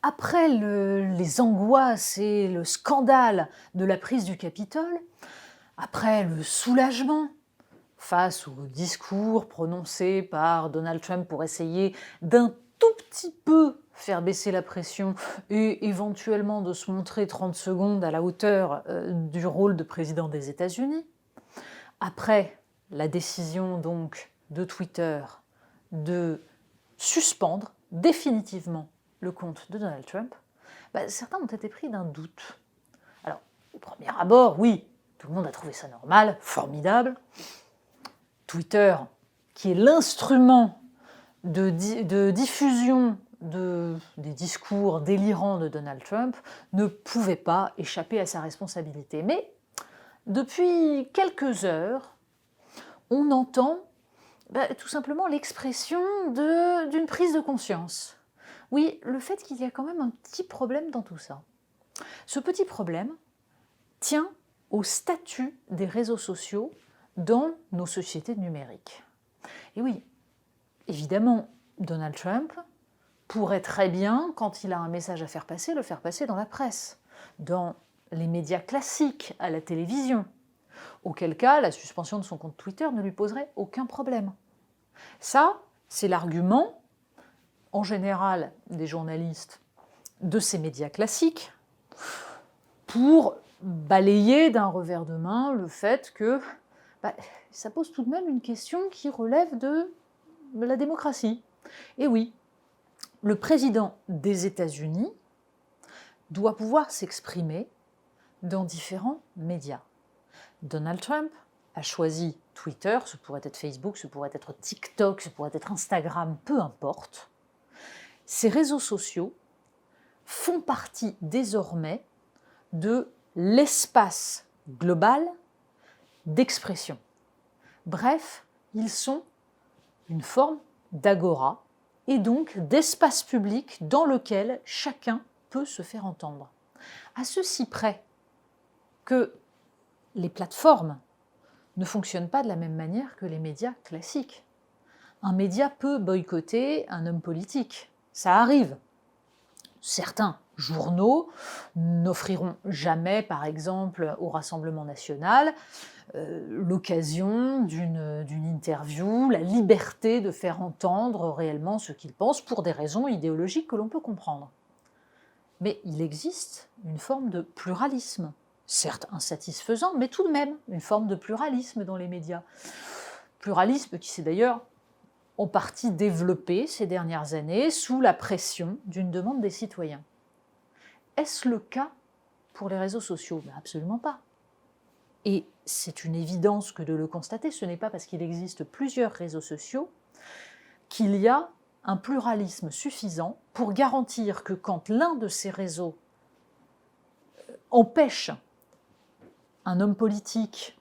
après les angoisses et le scandale de la prise du Capitole, après le soulagement face au discours prononcé par Donald Trump pour essayer d'un tout petit peu faire baisser la pression et éventuellement de se montrer 30 secondes à la hauteur du rôle de président des États-Unis, après la décision donc de Twitter de suspendre définitivement le compte de Donald Trump, certains ont été pris d'un doute. Alors, au premier abord, oui, tout le monde a trouvé ça normal, formidable. Twitter, qui est l'instrument de diffusion des discours délirants de Donald Trump, ne pouvait pas échapper à sa responsabilité. Mais depuis quelques heures, on entend tout simplement l'expression d'une prise de conscience. Oui, le fait qu'il y a quand même un petit problème dans tout ça. Ce petit problème tient au statut des réseaux sociaux dans nos sociétés numériques. Et oui, évidemment, Donald Trump pourrait très bien, quand il a un message à faire passer, le faire passer dans la presse, dans les médias classiques, à la télévision, auquel cas la suspension de son compte Twitter ne lui poserait aucun problème. Ça, c'est l'argument, en général, des journalistes de ces médias classiques, pour balayer d'un revers de main le fait que ça pose tout de même une question qui relève de la démocratie. Et oui, le président des États-Unis doit pouvoir s'exprimer dans différents médias. Donald Trump a choisi Twitter, ce pourrait être Facebook, ce pourrait être TikTok, ce pourrait être Instagram, peu importe. Ces réseaux sociaux font partie désormais de l'espace global d'expression. Bref, ils sont une forme d'agora et donc d'espace public dans lequel chacun peut se faire entendre. À ceci près que les plateformes ne fonctionnent pas de la même manière que les médias classiques. Un média peut boycotter un homme politique, ça arrive. Certains journaux n'offriront jamais, par exemple, au Rassemblement national, l'occasion d'une interview, la liberté de faire entendre réellement ce qu'ils pensent pour des raisons idéologiques que l'on peut comprendre. Mais il existe une forme de pluralisme, certes insatisfaisant, mais tout de même une forme de pluralisme dans les médias. Pluralisme qui s'est d'ailleurs en partie développé ces dernières années sous la pression d'une demande des citoyens. Est-ce le cas pour les réseaux sociaux ? Absolument pas. Et c'est une évidence que de le constater, ce n'est pas parce qu'il existe plusieurs réseaux sociaux qu'il y a un pluralisme suffisant pour garantir que quand l'un de ces réseaux empêche un homme politique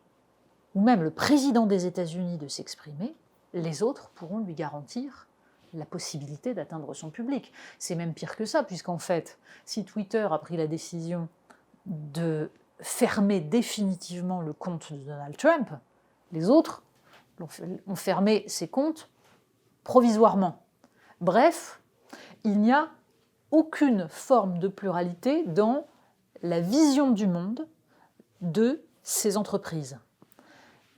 ou même le président des États-Unis de s'exprimer, les autres pourront lui garantir la possibilité d'atteindre son public. C'est même pire que ça, puisqu'en fait, si Twitter a pris la décision de fermer définitivement le compte de Donald Trump, les autres ont fermé ces comptes provisoirement. Bref, il n'y a aucune forme de pluralité dans la vision du monde de ces entreprises.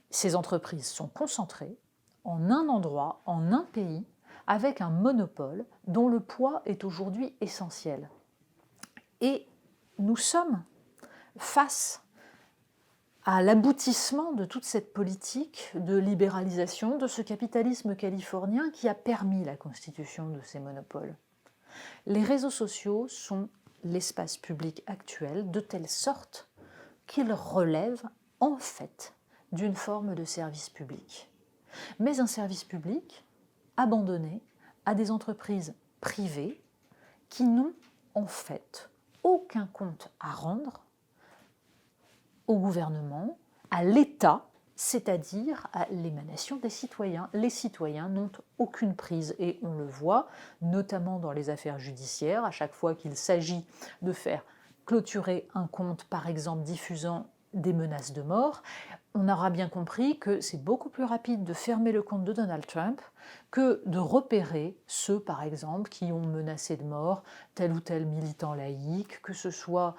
Ces entreprises sont concentrées en un endroit, en un pays, avec un monopole dont le poids est aujourd'hui essentiel. Et nous sommes face à l'aboutissement de toute cette politique de libéralisation, de ce capitalisme californien qui a permis la constitution de ces monopoles. Les réseaux sociaux sont l'espace public actuel de telle sorte qu'ils relèvent en fait d'une forme de service public. Mais un service public abandonné à des entreprises privées qui n'ont en fait aucun compte à rendre au gouvernement, à l'État, c'est-à-dire à l'émanation des citoyens. Les citoyens n'ont aucune prise et on le voit, notamment dans les affaires judiciaires, à chaque fois qu'il s'agit de faire clôturer un compte, par exemple diffusant des menaces de mort, on aura bien compris que c'est beaucoup plus rapide de fermer le compte de Donald Trump que de repérer ceux, par exemple, qui ont menacé de mort tel ou tel militant laïque, que ce soit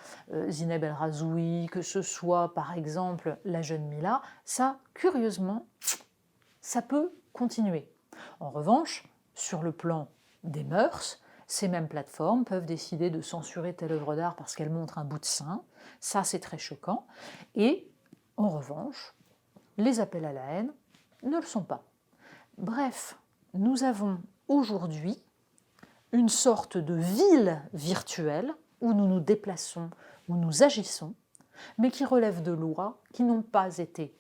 Zineb El Razoui, que ce soit, par exemple, la jeune Mila. Ça, curieusement, ça peut continuer. En revanche, sur le plan des mœurs, ces mêmes plateformes peuvent décider de censurer telle œuvre d'art parce qu'elle montre un bout de sein. Ça, c'est très choquant. Et en revanche, les appels à la haine ne le sont pas. Bref, nous avons aujourd'hui une sorte de ville virtuelle où nous nous déplaçons, où nous agissons, mais qui relève de lois qui n'ont pas été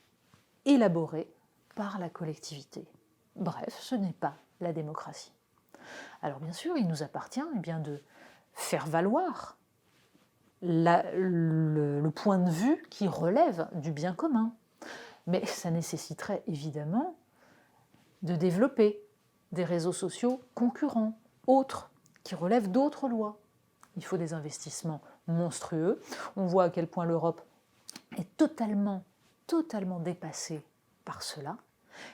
élaborées par la collectivité. Bref, ce n'est pas la démocratie. Alors bien sûr, il nous appartient de faire valoir le point de vue qui relève du bien commun. Mais ça nécessiterait évidemment de développer des réseaux sociaux concurrents, autres, qui relèvent d'autres lois. Il faut des investissements monstrueux. On voit à quel point l'Europe est totalement dépassée par cela.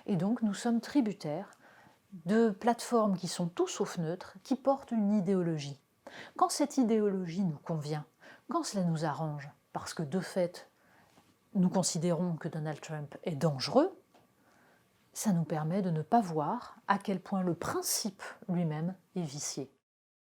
Et donc nous sommes tributaires de plateformes qui sont tout sauf neutres, qui portent une idéologie. Quand cette idéologie nous convient, quand cela nous arrange, parce que de fait, nous considérons que Donald Trump est dangereux, ça nous permet de ne pas voir à quel point le principe lui-même est vicié.